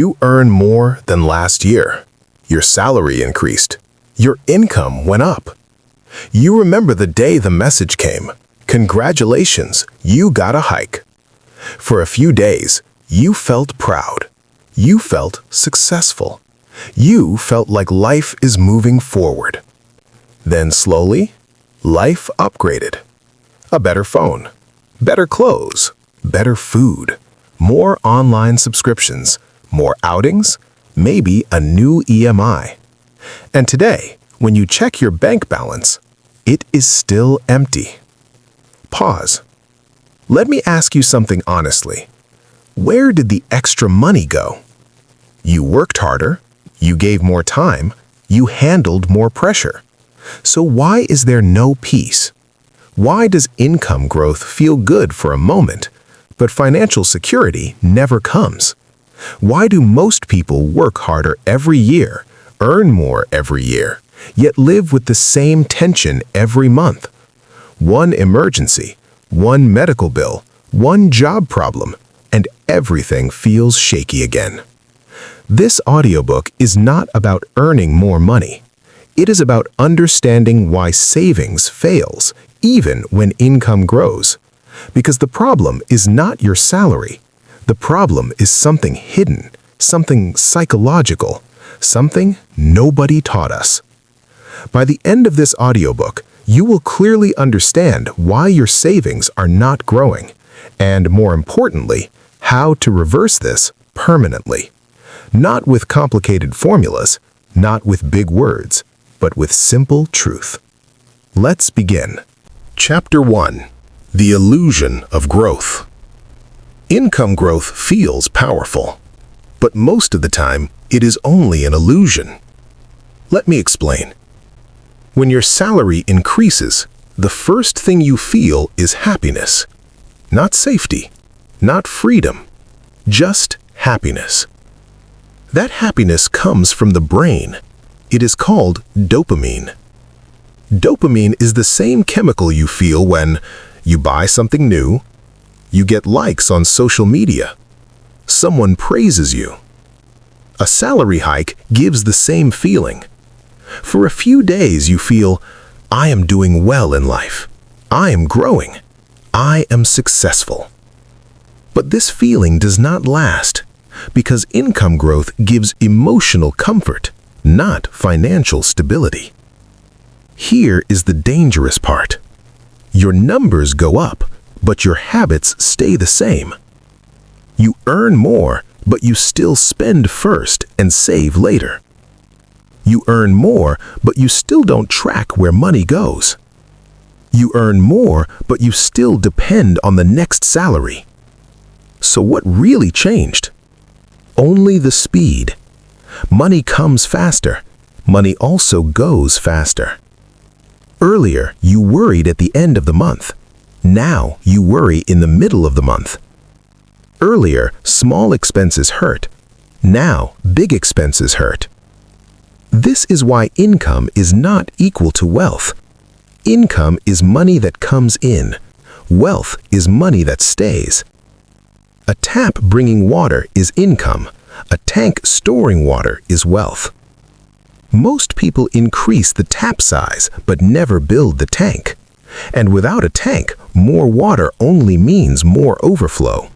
You earn more than last year. Your salary increased. Your income went up. You remember the day the message came. Congratulations, you got a hike. For a few days, you felt proud. You felt successful. You felt like life is moving forward. Then slowly, life upgraded. A better phone, better clothes, better food, more online subscriptions, more outings, maybe a new EMI. And today, when you check your bank balance, it is still empty. Pause. Let me ask you something honestly. Where did the extra money go? You worked harder, you gave more time, you handled more pressure. So why is there no peace? Why does income growth feel good for a moment, but financial security never comes? Why do most people work harder every year, earn more every year, yet live with the same tension every month? One emergency, one medical bill, one job problem, and everything feels shaky again. This audiobook is not about earning more money. It is about understanding why savings fails even when income grows. Because the problem is not your salary. The problem is something hidden, something psychological, something nobody taught us. By the end of this audiobook, you will clearly understand why your savings are not growing, and more importantly, how to reverse this permanently. Not with complicated formulas, not with big words, but with simple truth. Let's begin. Chapter 1. The Illusion of Growth. Income growth feels powerful, but most of the time, it is only an illusion. Let me explain. When your salary increases, the first thing you feel is happiness. Not safety, not freedom, just happiness. That happiness comes from the brain. It is called dopamine. Dopamine is the same chemical you feel when you buy something new, you get likes on social media, someone praises you. A salary hike gives the same feeling. For a few days you feel, I am doing well in life. I am growing. I am successful. But this feeling does not last because income growth gives emotional comfort, not financial stability. Here is the dangerous part. Your numbers go up, but your habits stay the same. You earn more, but you still spend first and save later. You earn more, but you still don't track where money goes. You earn more, but you still depend on the next salary. So what really changed? Only the speed. Money comes faster. Money also goes faster. Earlier, you worried at the end of the month. Now, you worry in the middle of the month. Earlier, small expenses hurt. Now, big expenses hurt. This is why income is not equal to wealth. Income is money that comes in. Wealth is money that stays. A tap bringing water is income. A tank storing water is wealth. Most people increase the tap size but never build the tank. And without a tank, more water only means more overflow.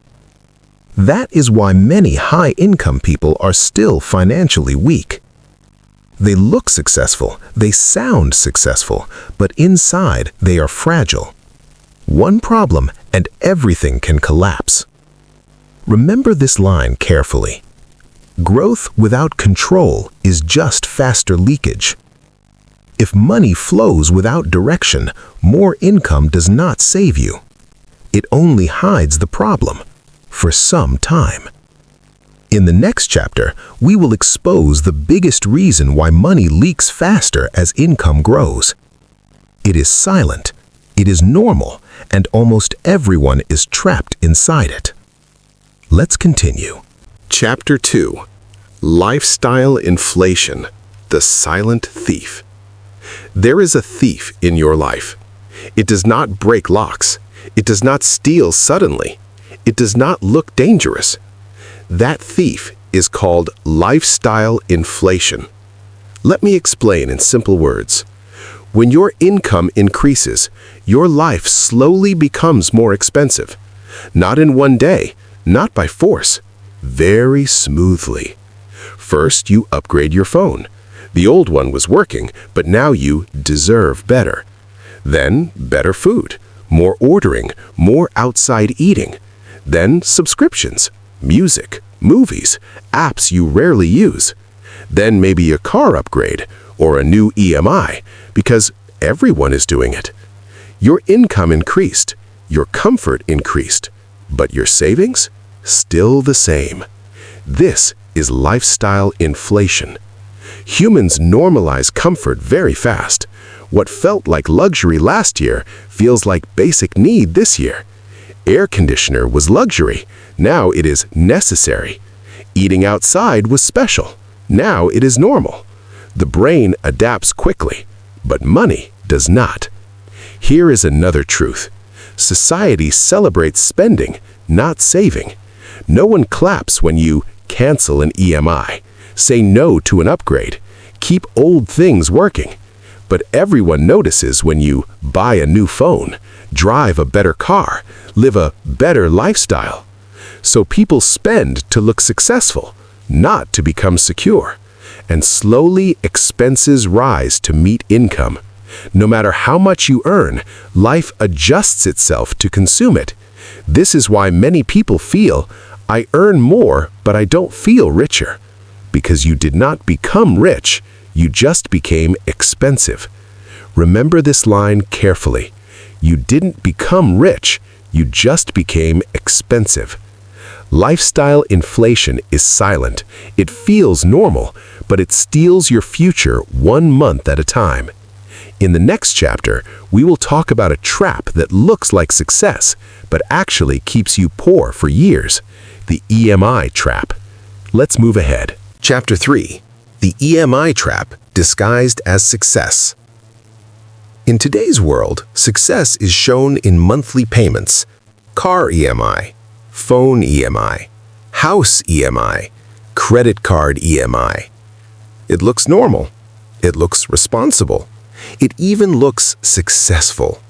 That is why many high-income people are still financially weak. They look successful, they sound successful, but inside they are fragile. One problem and everything can collapse. Remember this line carefully. Growth without control is just faster leakage. If money flows without direction, more income does not save you. It only hides the problem for some time. In the next chapter, we will expose the biggest reason why money leaks faster as income grows. It is silent, it is normal, and almost everyone is trapped inside it. Let's continue. Chapter 2. Lifestyle Inflation, the Silent Thief. There is a thief in your life. It does not break locks. It does not steal suddenly. It does not look dangerous. That thief is called lifestyle inflation. Let me explain in simple words. When your income increases, your life slowly becomes more expensive. Not in one day, not by force, very smoothly. First, you upgrade your phone. The old one was working, but now you deserve better. Then, better food, more ordering, more outside eating. Then, subscriptions, music, movies, apps you rarely use. Then maybe a car upgrade or a new EMI, because everyone is doing it. Your income increased, your comfort increased, but your savings? Still the same. This is lifestyle inflation. Humans normalize comfort very fast. What felt like luxury last year feels like basic need this year. Air conditioner was luxury. Now it is necessary. Eating outside was special. Now it is normal. The brain adapts quickly, but money does not. Here is another truth. Society celebrates spending, not saving. No one claps when you cancel an EMI, say no to an upgrade, keep old things working. But everyone notices when you buy a new phone, drive a better car, live a better lifestyle. So people spend to look successful, not to become secure. And slowly expenses rise to meet income. No matter how much you earn, life adjusts itself to consume it. This is why many people feel, I earn more, but I don't feel richer. Because you did not become rich, you just became expensive. Remember this line carefully. You didn't become rich, you just became expensive. Lifestyle inflation is silent. It feels normal, but it steals your future 1 month at a time. In the next chapter, we will talk about a trap that looks like success, but actually keeps you poor for years. The EMI trap. Let's move ahead. Chapter 3. The EMI trap disguised as success. In today's world, success is shown in monthly payments. Car EMI, phone EMI, house EMI, credit card EMI. It looks normal. It looks responsible. It even looks successful.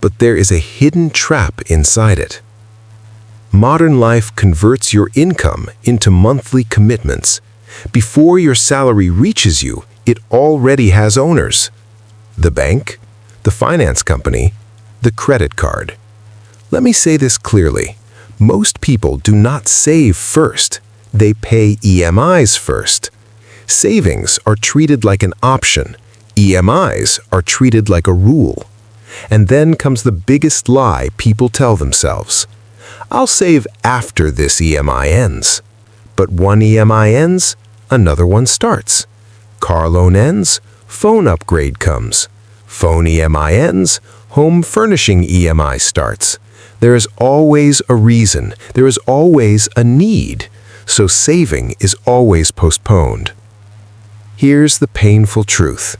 But there is a hidden trap inside it. Modern life converts your income into monthly commitments. Before your salary reaches you, it already has owners. The bank, the finance company, the credit card. Let me say this clearly. Most people do not save first. They pay EMIs first. Savings are treated like an option. EMIs are treated like a rule. And then comes the biggest lie people tell themselves. I'll save after this EMI ends. But one EMI ends, another one starts. Car loan ends, phone upgrade comes. Phone EMI ends, home furnishing EMI starts. There is always a reason. There is always a need. So saving is always postponed. Here's the painful truth.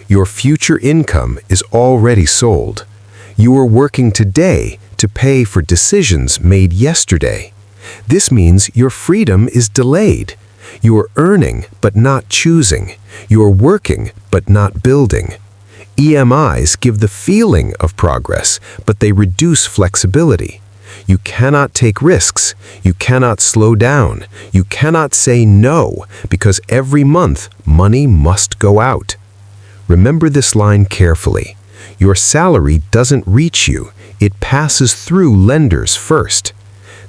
Your future income is already sold. You are working today to pay for decisions made yesterday. This means your freedom is delayed. You are earning but not choosing. You are working but not building. EMIs give the feeling of progress, but they reduce flexibility. You cannot take risks. You cannot slow down. You cannot say no, because every month money must go out. Remember this line carefully. Your salary doesn't reach you. It passes through lenders first.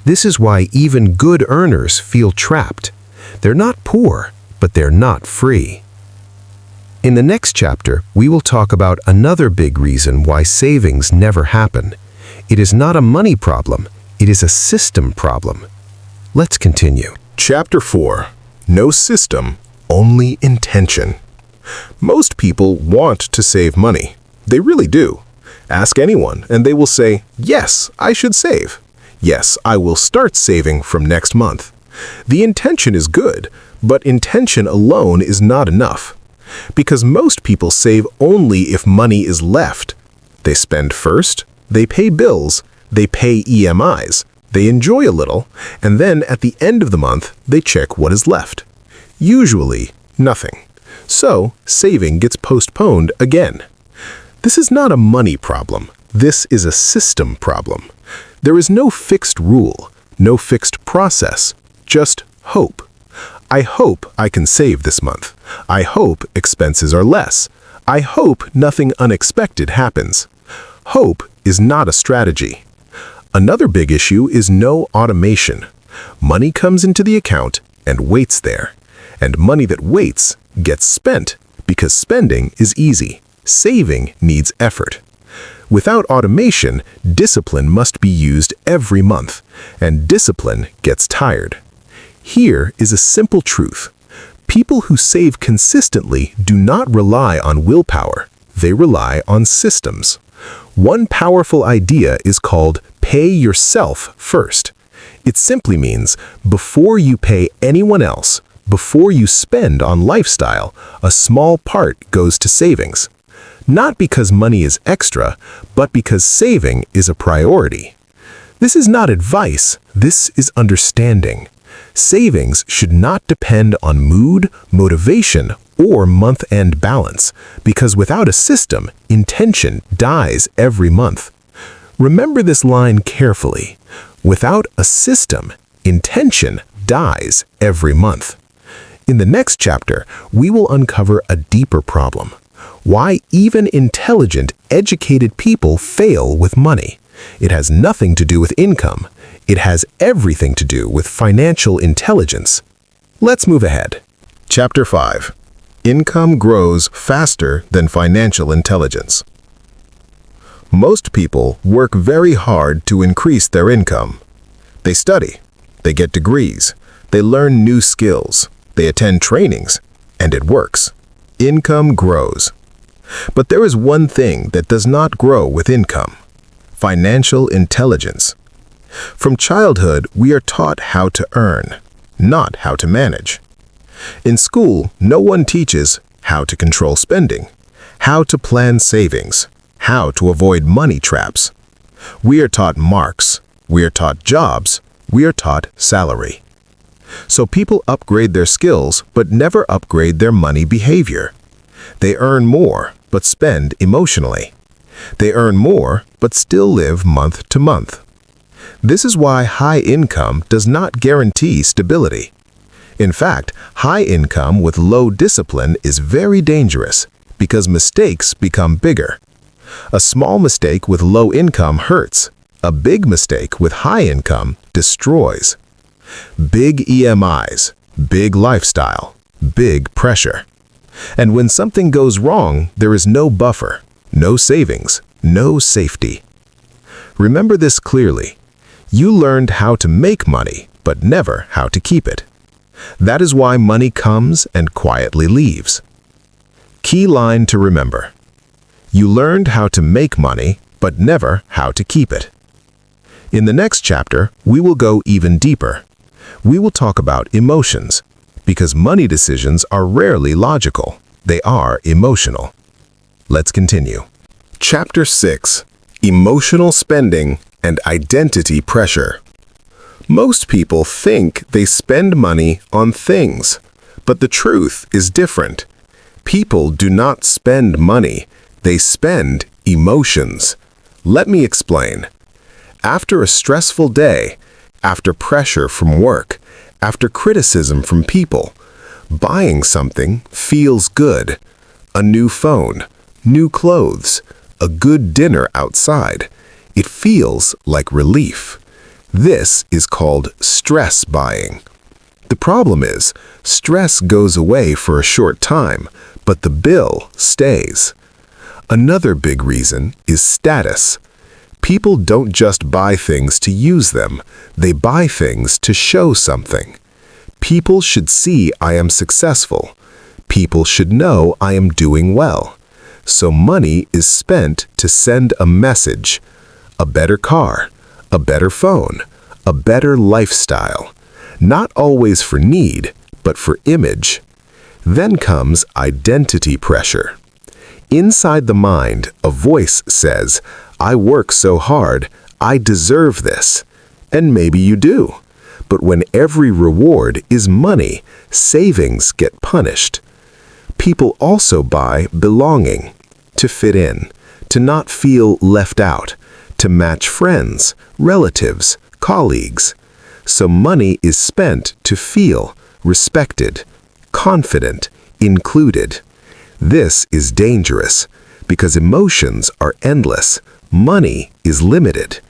This is why even good earners feel trapped. They're not poor, but they're not free. In the next chapter, we will talk about another big reason why savings never happen. It is not a money problem, it is a system problem. Let's continue. Chapter 4. No system, only intention. Most people want to save money. They really do. Ask anyone, and they will say, yes, I should save. Yes, I will start saving from next month. The intention is good, but intention alone is not enough. Because most people save only if money is left. They spend first, they pay bills, they pay EMIs, They enjoy a little, and then at the end of the month, they check what is left. Usually, nothing. So, saving gets postponed again. This is not a money problem. This is a system problem. There is no fixed rule, no fixed process, just hope. I hope I can save this month. I hope expenses are less. I hope nothing unexpected happens. Hope is not a strategy. Another big issue is no automation. Money comes into the account and waits there. And money that waits gets spent because spending is easy. Saving needs effort. Without automation, discipline must be used every month, and discipline gets tired. Here is a simple truth. People who save consistently do not rely on willpower. They rely on systems. One powerful idea is called pay yourself first. It simply means before you pay anyone else, before you spend on lifestyle, a small part goes to savings. Not because money is extra, but because saving is a priority. This is not advice, this is understanding. Savings should not depend on mood, motivation, or month-end balance, because without a system, intention dies every month. Remember this line carefully. Without a system, intention dies every month. In the next chapter, we will uncover a deeper problem. Why even intelligent, educated people fail with money. It has nothing to do with income. It has everything to do with financial intelligence. Let's move ahead. Chapter 5. Income grows faster than financial intelligence. Most people work very hard to increase their income. They study, they get degrees, they learn new skills, they attend trainings, and it works. Income grows. But there is one thing that does not grow with income: financial intelligence. From childhood, we are taught how to earn, not how to manage. In school, no one teaches how to control spending, how to plan savings, how to avoid money traps. We are taught marks, we are taught jobs, we are taught salary. So people upgrade their skills but never upgrade their money behavior. They earn more but spend emotionally. They earn more but still live month to month. This is why high income does not guarantee stability. In fact, high income with low discipline is very dangerous because mistakes become bigger. A small mistake with low income hurts. A big mistake with high income destroys. Big EMIs, big lifestyle, big pressure. And when something goes wrong, there is no buffer, no savings, no safety. Remember this clearly. You learned how to make money, but never how to keep it. That is why money comes and quietly leaves. Key line to remember. You learned how to make money, but never how to keep it. In the next chapter, we will go even deeper. We will talk about emotions, because money decisions are rarely logical. They are emotional. Let's continue. Chapter 6. Emotional spending and identity pressure. Most people think they spend money on things, but the truth is different. People do not spend money, they spend emotions. Let me explain. After a stressful day, after pressure from work, after criticism from people, buying something feels good. A new phone, new clothes, a good dinner outside. It feels like relief. This is called stress buying. The problem is, stress goes away for a short time, but the bill stays. Another big reason is status. People don't just buy things to use them, they buy things to show something. People should see I am successful. People should know I am doing well. So money is spent to send a message. A better car, a better phone, a better lifestyle. Not always for need, but for image. Then comes identity pressure. Inside the mind, a voice says, I work so hard, I deserve this. And maybe you do. But when every reward is money, savings get punished. People also buy belonging, to fit in, to not feel left out, to match friends, relatives, colleagues. So money is spent to feel respected, confident, included. This is dangerous because emotions are endless, money is limited.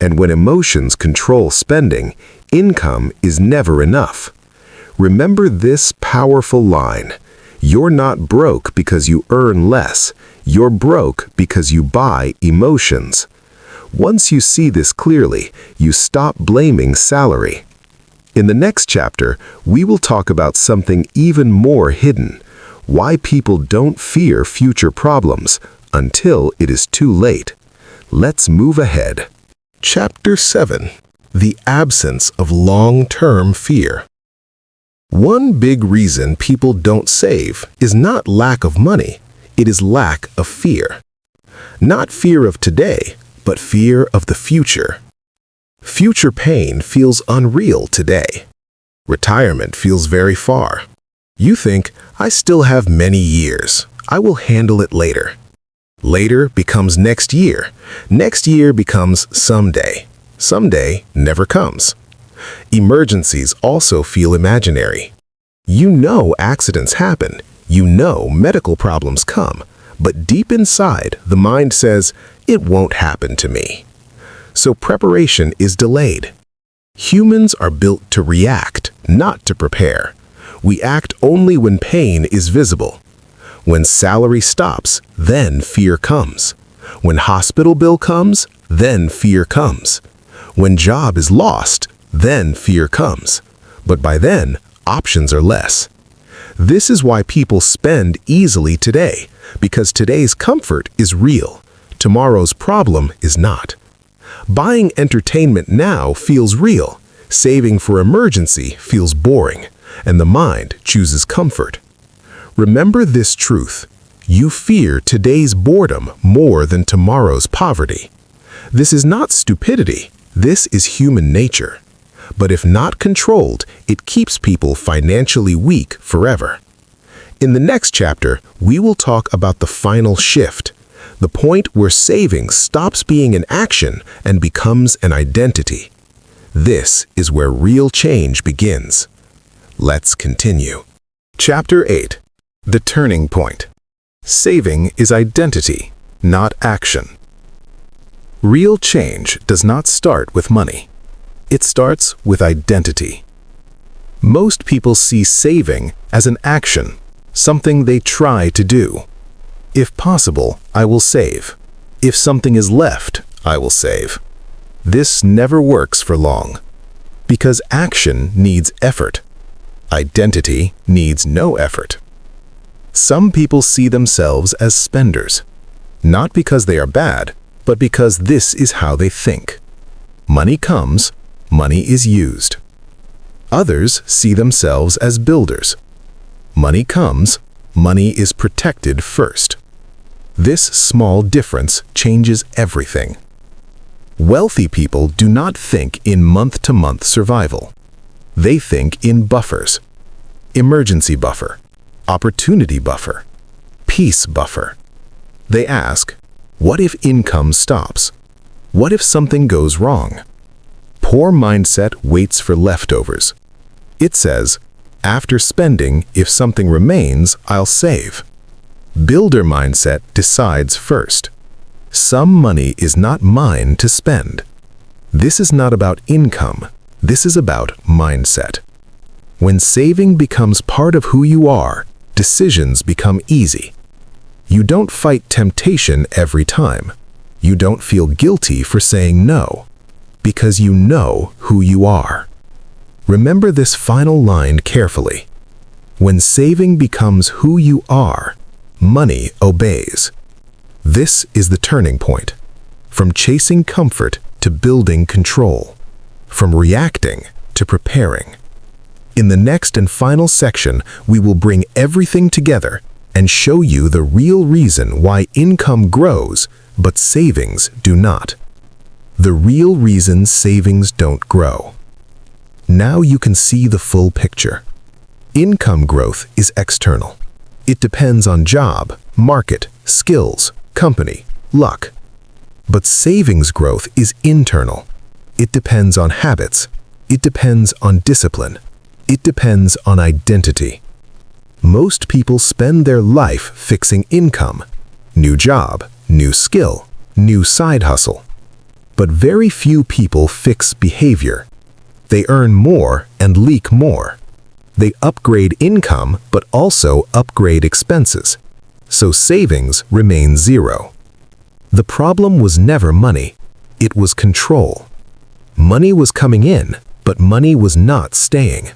And when emotions control spending, income is never enough. Remember this powerful line: you're not broke because you earn less, you're broke because you buy emotions. Once you see this clearly, you stop blaming salary. In the next chapter, we will talk about something even more hidden: why people don't fear future problems until it is too late. Let's move ahead. Chapter 7: The Absence of Long-Term Fear. One big reason people don't save is not lack of money, it is lack of fear. Not fear of today, but fear of the future. Future pain feels unreal today. Retirement feels very far. You think, I still have many years, I will handle it later. Later becomes next year. Next year becomes someday. Someday never comes. Emergencies also feel imaginary. You know accidents happen. You know medical problems come. But deep inside, the mind says, it won't happen to me. So preparation is delayed. Humans are built to react, not to prepare. We act only when pain is visible. When salary stops, then fear comes. When hospital bill comes, then fear comes. When job is lost, then fear comes. But by then, options are less. This is why people spend easily today, because today's comfort is real. Tomorrow's problem is not. Buying entertainment now feels real. Saving for emergency feels boring, and the mind chooses comfort. Remember this truth: you fear today's boredom more than tomorrow's poverty. This is not stupidity, this is human nature. But if not controlled, it keeps people financially weak forever. In the next chapter, we will talk about the final shift, the point where saving stops being an action and becomes an identity. This is where real change begins. Let's continue. Chapter 8: The Turning Point. Saving is identity, not action. Real change does not start with money. It starts with identity. Most people see saving as an action, something they try to do. If possible, I will save. If something is left, I will save. This never works for long, because action needs effort. Identity needs no effort. Some people see themselves as spenders, not because they are bad, but because this is how they think. Money comes, money is used. Others see themselves as builders. Money comes, money is protected first. This small difference changes everything. Wealthy people do not think in month-to-month survival. They think in buffers: emergency buffer, opportunity buffer, peace buffer. They ask, what if income stops? What if something goes wrong? Poor mindset waits for leftovers. It says, after spending, if something remains, I'll save. Builder mindset decides first. Some money is not mine to spend. This is not about income. This is about mindset. When saving becomes part of who you are, decisions become easy. You don't fight temptation every time. You don't feel guilty for saying no, because you know who you are. Remember this final line carefully. When saving becomes who you are, money obeys. This is the turning point. From chasing comfort to building control. From reacting to preparing. In the next and final section, we will bring everything together and show you the real reason why income grows, but savings do not. The real reason savings don't grow. Now you can see the full picture. Income growth is external. It depends on job, market, skills, company, luck. But savings growth is internal. It depends on habits. It depends on discipline. It depends on identity. Most people spend their life fixing income, new job, new skill, new side hustle. But very few people fix behavior. They earn more and leak more. They upgrade income but also upgrade expenses. So savings remain zero. The problem was never money. It was control. Money was coming in, but money was not staying.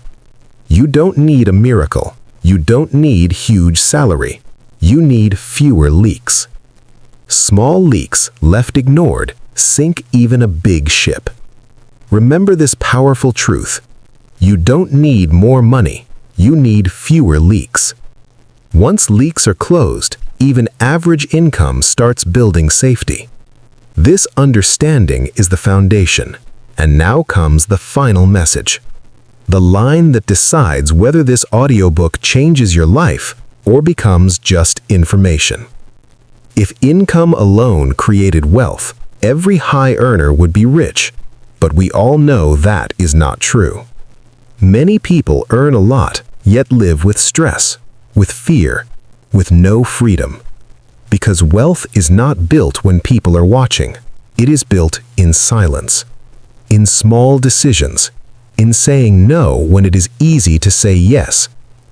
You don't need a miracle. You don't need huge salary. You need fewer leaks. Small leaks left ignored sink even a big ship. Remember this powerful truth. You don't need more money. You need fewer leaks. Once leaks are closed, even average income starts building safety. This understanding is the foundation. And now comes the final message. The line that decides whether this audiobook changes your life or becomes just information. If income alone created wealth, every high earner would be rich. But we all know that is not true. Many people earn a lot, yet live with stress, with fear, with no freedom. Because wealth is not built when people are watching. It is built in silence, in small decisions, in saying no when it is easy to say yes,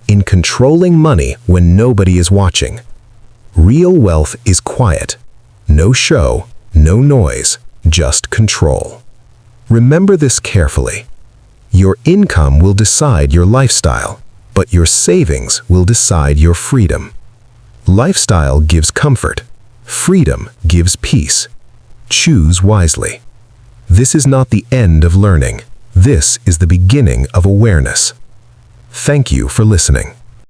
in controlling money when nobody is watching. Real wealth is quiet. No show, no noise, just control. Remember this carefully. Your income will decide your lifestyle, but your savings will decide your freedom. Lifestyle gives comfort. Freedom gives peace. Choose wisely. This is not the end of learning. This is the beginning of awareness. Thank you for listening.